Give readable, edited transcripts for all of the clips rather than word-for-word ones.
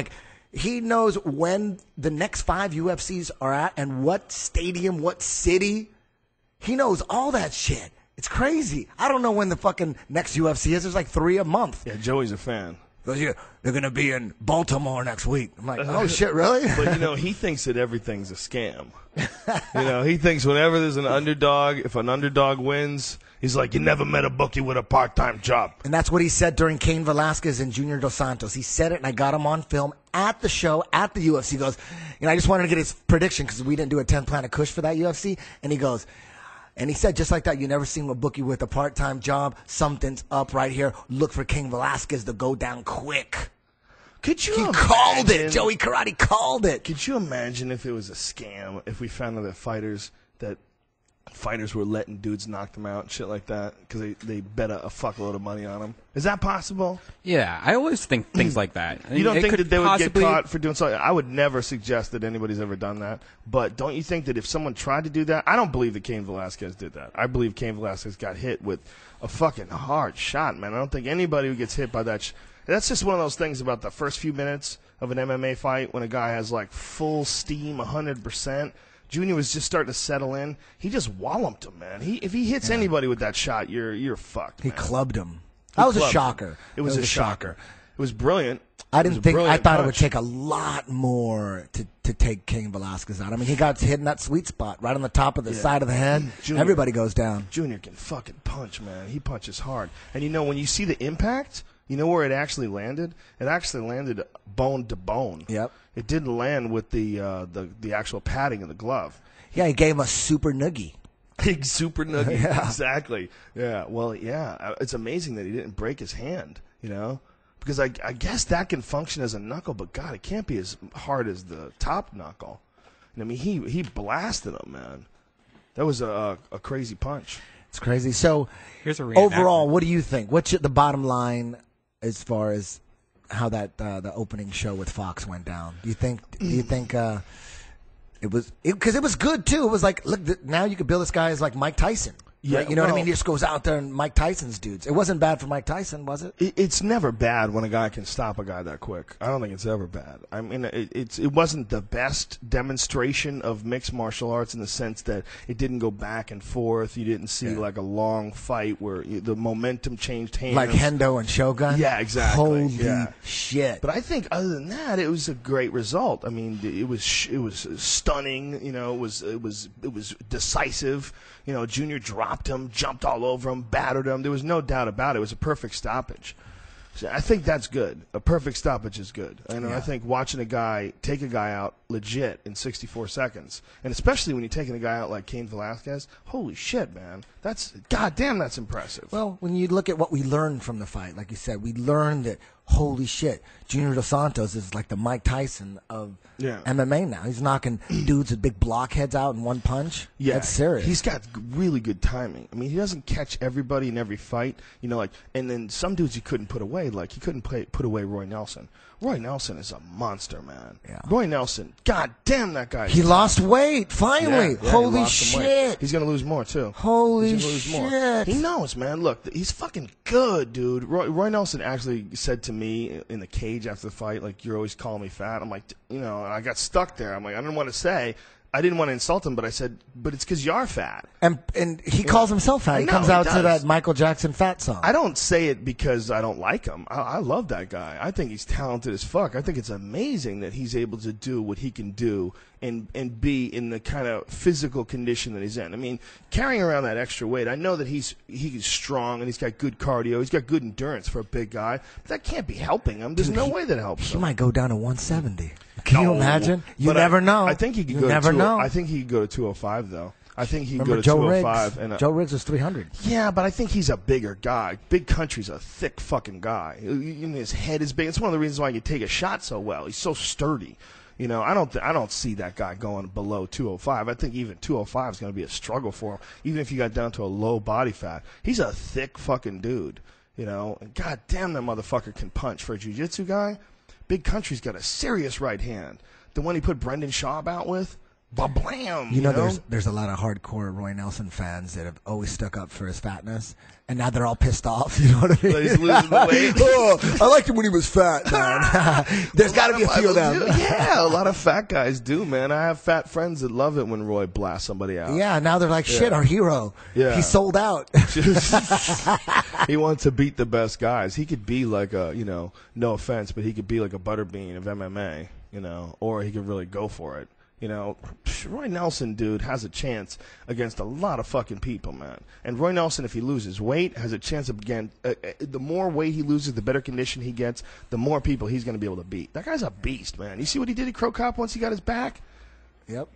Like, he knows when the next 5 UFCs are at and what stadium, what city. He knows all that shit. It's crazy. I don't know when the fucking next UFC is. There's like 3 a month. Yeah, Joey's a fan. Goes, yeah, they're going to be in Baltimore next week. I'm like, oh, shit, really? But, he thinks that everything's a scam. He thinks whenever there's an underdog, if an underdog wins, he's like, you never met a bookie with a part-time job. And that's what he said during Cain Velasquez and Junior Dos Santos. He said it, and I got him on film at the show, at the UFC. He goes, I just wanted to get his prediction because we didn't do a 10 Planet Kush for that UFC. And he goes, and he said, just like that, you never seen a bookie with a part-time job. Something's up right here. Look for Cain Velasquez to go down quick. Could you He called it. Joey Karate called it. Could you imagine if it was a scam, if we found out that fighters were letting dudes knock them out and shit like that because they bet a fuckload of money on them? Is that possible? Yeah, I always think things like that. You don't think that they would get caught for doing something? I would never suggest that anybody's ever done that. But don't you think that if someone tried to do that, I don't believe that Cain Velasquez did that. I believe Cain Velasquez got hit with a fucking hard shot, man. I don't think anybody who gets hit by that that's just one of those things about the first few minutes of an MMA fight when a guy has like full steam, 100%. Junior was just starting to settle in. He just walloped him, man. If he hits anybody with that shot, you're fucked. He man. clubbed him. That was a shocker. It was a shocker. It was brilliant. I thought punch. it would take a lot more to take Cain Velasquez out. I mean, he got hit in that sweet spot, right on the top of the side of the head. Junior, everybody goes down. Junior can fucking punch, man. He punches hard. And when you see the impact, you know where it actually landed? It actually landed bone to bone. Yep. It didn't land with the actual padding of the glove. Yeah, he gave him a super noogie. Big super noogie. Yeah. Exactly. Yeah. Well, yeah. It's amazing that he didn't break his hand, Because I guess that can function as a knuckle, but God, it can't be as hard as the top knuckle. And I mean, he blasted him, man. That was a crazy punch. It's crazy. So, here's a overall, what do you think? What's the bottom line as far as how that the opening show with Fox went down? Do you think it was because it was good too? It was like, look, now you could build this guy as like Mike Tyson. Yeah, right? You know what I mean? He just goes out there and Mike Tyson's dudes. It wasn't bad for Mike Tyson, was it? It's never bad when a guy can stop a guy that quick. I don't think it's ever bad. I mean, it wasn't the best demonstration of mixed martial arts in the sense that it didn't go back and forth. You didn't see like a long fight where the momentum changed hands. Like Hendo and Shogun? Yeah, exactly. Holy shit. But I think other than that, it was a great result. I mean, it was stunning. It was decisive. Junior dropped him, jumped all over him, battered him. There was no doubt about it. It was a perfect stoppage. So I think that's good. A perfect stoppage is good. I think watching a guy take a guy out legit in 64 seconds, and especially when you're taking a guy out like Cain Velasquez, holy shit, man. That's impressive. Well, when you look at what we learned from the fight, like you said, we learned that, holy shit, Junior Dos Santos is like the Mike Tyson of MMA now. He's knocking dudes with big blockheads out in one punch. Yeah, that's serious. He's got really good timing. I mean, he doesn't catch everybody in every fight. And then some dudes he couldn't put away. Like, he couldn't put away Roy Nelson. Roy Nelson is a monster, man. Yeah. Roy Nelson, god damn that guy. He lost weight, finally. Yeah, holy shit. He's going to lose more, too. Holy shit. He knows, man. Look, he's fucking good, dude. Roy Nelson actually said to me in the cage after the fight, like, you're always calling me fat. I'm like, and I got stuck there. I'm like, I didn't want to say. I didn't want to insult him, but I said, but it's because you're fat. And he calls himself fat. He comes out to that Michael Jackson fat song. I don't say it because I don't like him. I love that guy. I think he's talented as fuck. I think it's amazing that he's able to do what he can do and be in the kind of physical condition that he's in. I mean, carrying around that extra weight, I know that he's strong and he's got good cardio. He's got good endurance for a big guy. But that can't be helping him. There's no way that helps him. He might go down to 170. Can you imagine? You never know. I think he could I think he could go to 205, though. I think he could go to 205. And Joe Riggs was 300. Yeah, but I think he's a bigger guy. Big Country's a thick fucking guy. His head is big. It's one of the reasons why he can take a shot so well. He's so sturdy. I don't see that guy going below 205. I think even 205 is going to be a struggle for him, even if you got down to a low body fat. He's a thick fucking dude, And god damn, that motherfucker can punch for a jiu-jitsu guy. Big Country's got a serious right hand. The one he put Brendan Schaub out with, Ba-blam! You know, there's a lot of hardcore Roy Nelson fans that have always stuck up for his fatness, and now they're all pissed off. You know what I mean? He's losing the weight. Oh, I liked him when he was fat, man. There's got to be a few of them. Yeah, a lot of fat guys do, man. I have fat friends that love it when Roy blasts somebody out. Yeah, now they're like, shit, our hero. Yeah. He sold out. He wants to beat the best guys. He could be like a, no offense, but he could be like a Butterbean of MMA, or he could really go for it. Roy Nelson, dude, has a chance against a lot of fucking people, man. And Roy Nelson, if he loses weight, has a chance again. The more weight he loses, the better condition he gets, the more people he's going to be able to beat. That guy's a beast, man. You see what he did to Crow Cop once he got his back? Yep.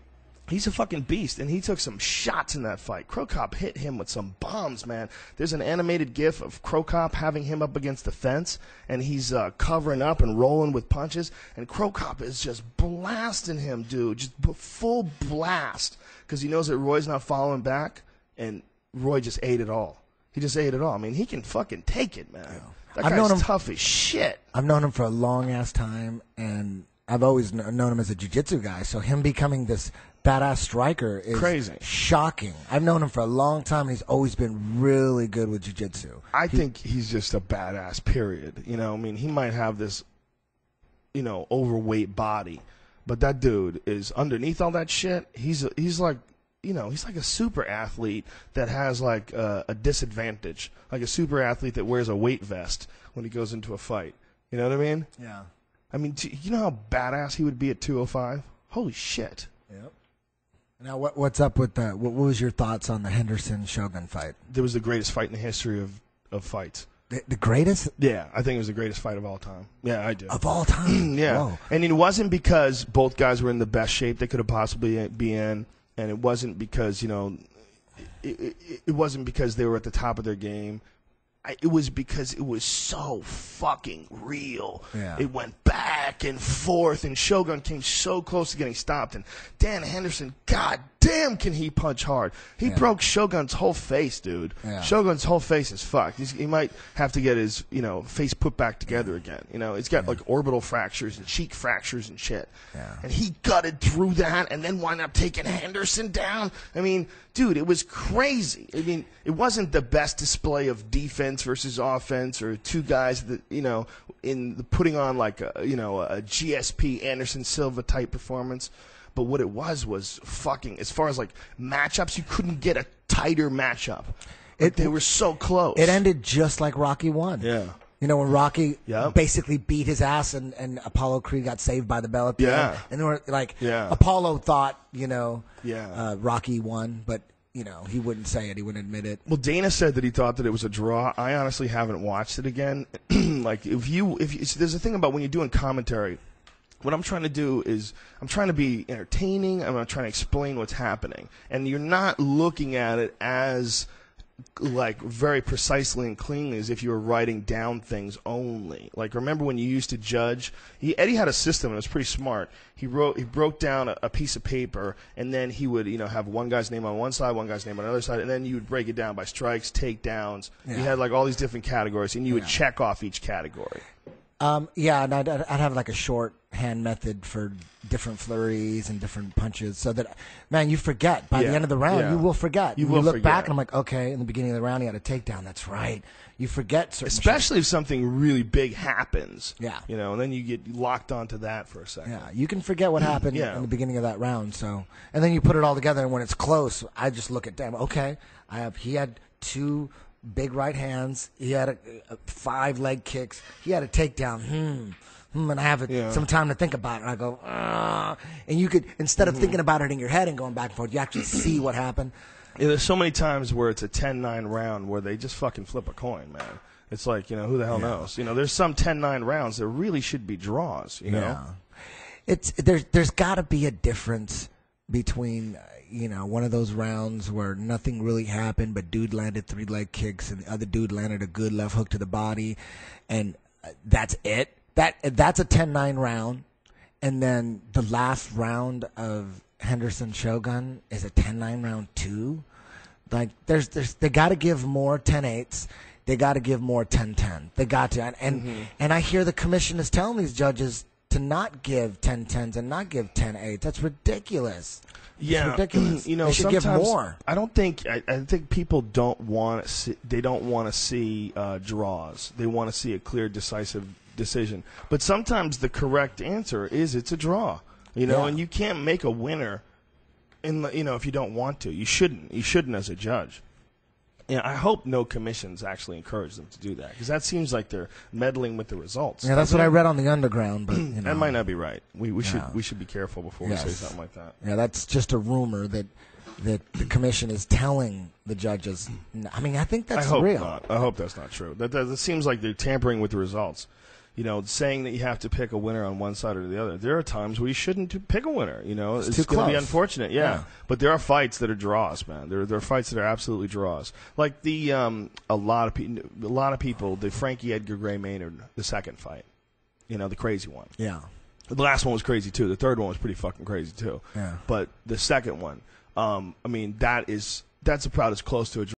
He's a fucking beast, and he took some shots in that fight. Crow Cop hit him with some bombs, man. There's an animated gif of Crow Cop having him up against the fence, and he's covering up and rolling with punches, and Crow Cop is just blasting him, dude, just full blast, because he knows that Roy's not following back, and Roy just ate it all. He just ate it all. I mean, he can fucking take it, man. Yeah. That guy's tough as shit. I've known him for a long-ass time, and I've always known him as a jiu-jitsu guy, so him becoming this badass striker is crazy, shocking. I've known him for a long time, and he's always been really good with jiu-jitsu. I think he's just a badass, period. He might have this, overweight body, but that dude is underneath all that shit. He's like, he's like a super athlete that has like a disadvantage, like a super athlete that wears a weight vest when he goes into a fight. You know what I mean? Yeah. I mean, you know how badass he would be at 205? Holy shit. Yep. Now, what's up with that? What was your thoughts on the Henderson Shogun fight? It was the greatest fight in the history of fights. The greatest? Yeah, I think it was the greatest fight of all time. Yeah, I do. Of all time? Yeah. Whoa. And it wasn't because both guys were in the best shape they could have possibly be in, and it wasn't because, it wasn't because they were at the top of their game. It was because it was so fucking real. Yeah. It went back and forth, and Shogun came so close to getting stopped. And Dan Henderson, god damn, can he punch hard. He broke Shogun's whole face, dude. Yeah. Shogun's whole face is fucked. He might have to get his, face put back together again. He's got like orbital fractures and cheek fractures and shit. Yeah. And he gutted through that and then wound up taking Henderson down. I mean, dude, it was crazy. I mean, it wasn't the best display of defense versus offense, or two guys that, putting on like a GSP Anderson Silva type performance. But what it was fucking, as far as like matchups, you couldn't get a tighter matchup. They were so close. It ended just like Rocky 1. Yeah. When Rocky basically beat his ass and Apollo Creed got saved by the bell at the end. And they were like, Apollo thought, Rocky won, but, he wouldn't say it. He wouldn't admit it. Well, Dana said that he thought that it was a draw. I honestly haven't watched it again. Like, if you there's a thing about when you're doing commentary, what I'm trying to do is I'm trying to be entertaining. I'm not trying to explain what's happening. And you're not looking at it as like very precisely and cleanly as if you were writing down things only. Like, remember when you used to judge? Eddie had a system, and it was pretty smart. He broke down a piece of paper, and then he would have one guy's name on one side, one guy's name on the other side, and then you would break it down by strikes, takedowns. You had like all these different categories, and you would check off each category. And I'd have like a shorthand method for different flurries and different punches, so that, man, you forget. By the end of the round, you will forget. You look back, and I'm like, okay, in the beginning of the round, he had a takedown. That's right. You forget certain especially if something really big happens. Yeah. And then you get locked onto that for a second. Yeah, you can forget what happened in the beginning of that round. So, and then you put it all together, and when it's close, I just look at, damn, okay, he had two big right hands. He had 5 leg kicks. He had a takedown. And I have some time to think about it. And I go, and you could, instead of thinking about it in your head and going back and forth, you actually see what happened. Yeah, there's so many times where it's a 10-9 round where they just fucking flip a coin, man. It's like, who the hell knows? There's some 10-9 rounds that really should be draws, you know? There's got to be a difference between one of those rounds where nothing really happened, but dude landed 3 leg kicks and the other dude landed a good left hook to the body, and that's it. That's a 10-9 round, and then the last round of Henderson Shogun is a 10-9 round too. Like, they got to give more 10-8s. They got to give more 10-10. They got to, and I hear the commission is telling these judges to not give 10-10s and not give 10-8s. That's ridiculous. Yeah, it's ridiculous. You know, they should give more. I think people don't want to see. They don't want to see draws. They want to see a clear, decisive decision. But sometimes the correct answer is it's a draw. You know, and you can't make a winner. If you don't want to, you shouldn't. You shouldn't as a judge. Yeah, I hope no commissions actually encourage them to do that, because that seems like they're meddling with the results. Yeah, that's what I read on the underground, but that might not be right. We should be careful before we say something like that. Yeah, that's just a rumor that the commission is telling the judges. I mean, I think that's real. Not. I hope that's not true. That seems like they're tampering with the results. You know, saying that you have to pick a winner on one side or the other. There are times where you shouldn't pick a winner. You know, it's going to be unfortunate. Yeah, but there are fights that are draws, man. There are fights that are absolutely draws. Like the a lot of people, the Frankie Edgar Gray Maynard, the second fight. You know, the crazy one. Yeah. The last one was crazy too. The third one was pretty fucking crazy too. Yeah. But the second one, I mean, that's about as close to a draw